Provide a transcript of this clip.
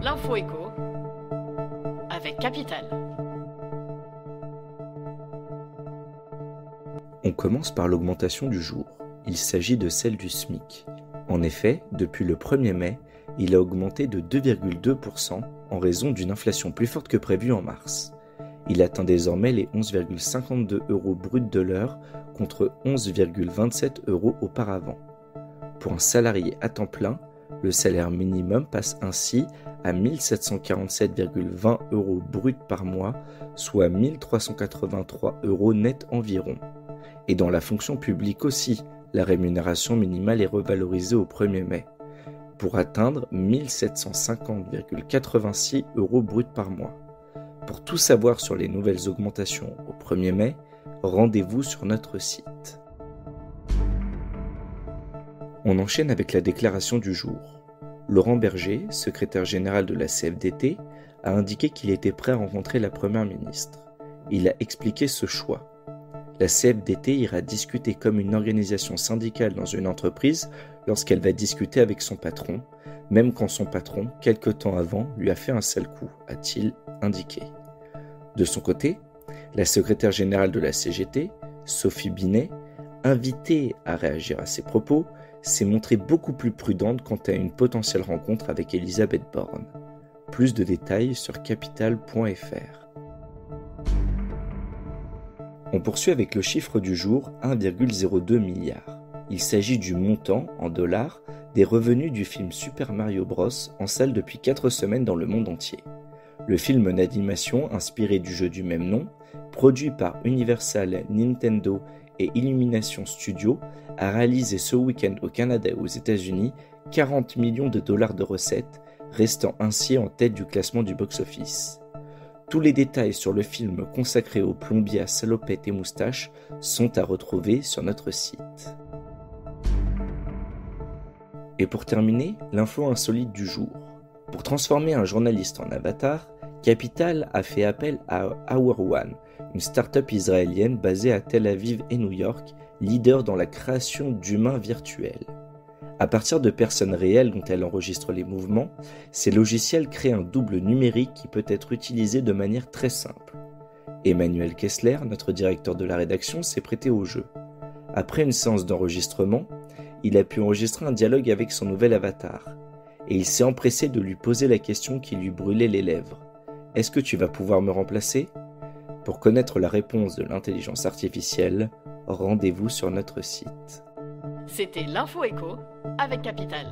L'info écho avec Capital. On commence par l'augmentation du jour. Il s'agit de celle du SMIC. En effet, depuis le 1er mai, il a augmenté de 2,2% en raison d'une inflation plus forte que prévue en mars. Il atteint désormais les 11,52 € bruts de l'heure contre 11,27 € auparavant. Pour un salarié à temps plein, le salaire minimum passe ainsi à 1747,20 € bruts par mois, soit 1383 € net environ. Et dans la fonction publique aussi, la rémunération minimale est revalorisée au 1er mai, pour atteindre 1750,86 € bruts par mois. Pour tout savoir sur les nouvelles augmentations au 1er mai, rendez-vous sur notre site. On enchaîne avec la déclaration du jour. Laurent Berger, secrétaire général de la CFDT, a indiqué qu'il était prêt à rencontrer la Première ministre. Il a expliqué ce choix. La CFDT ira discuter comme une organisation syndicale dans une entreprise lorsqu'elle va discuter avec son patron, même quand son patron, quelque temps avant, lui a fait un sale coup, a-t-il indiqué. De son côté, la secrétaire générale de la CGT, Sophie Binet, invitée à réagir à ces propos, s'est montrée beaucoup plus prudente quant à une potentielle rencontre avec Elisabeth Borne. Plus de détails sur capital.fr. On poursuit avec le chiffre du jour, 1,02 milliard. Il s'agit du montant, en dollars, des revenus du film Super Mario Bros. En salle depuis 4 semaines dans le monde entier. Le film d'animation inspiré du jeu du même nom, produit par Universal, Nintendo et Illumination Studios, a réalisé ce week-end au Canada et aux États-Unis 40 millions de dollars de recettes, restant ainsi en tête du classement du box-office. Tous les détails sur le film consacré aux plombiers à salopettes et moustaches sont à retrouver sur notre site. Et pour terminer, l'info insolite du jour. Pour transformer un journaliste en avatar, Capital a fait appel à Hour One, une start-up israélienne basée à Tel Aviv et New York, leader dans la création d'humains virtuels. À partir de personnes réelles dont elle enregistre les mouvements, ces logiciels créent un double numérique qui peut être utilisé de manière très simple. Emmanuel Kessler, notre directeur de la rédaction, s'est prêté au jeu. Après une séance d'enregistrement, il a pu enregistrer un dialogue avec son nouvel avatar. Et il s'est empressé de lui poser la question qui lui brûlait les lèvres. « Est-ce que tu vas pouvoir me remplacer ?» Pour connaître la réponse de l'intelligence artificielle, rendez-vous sur notre site. C'était l'Info Écho avec Capital.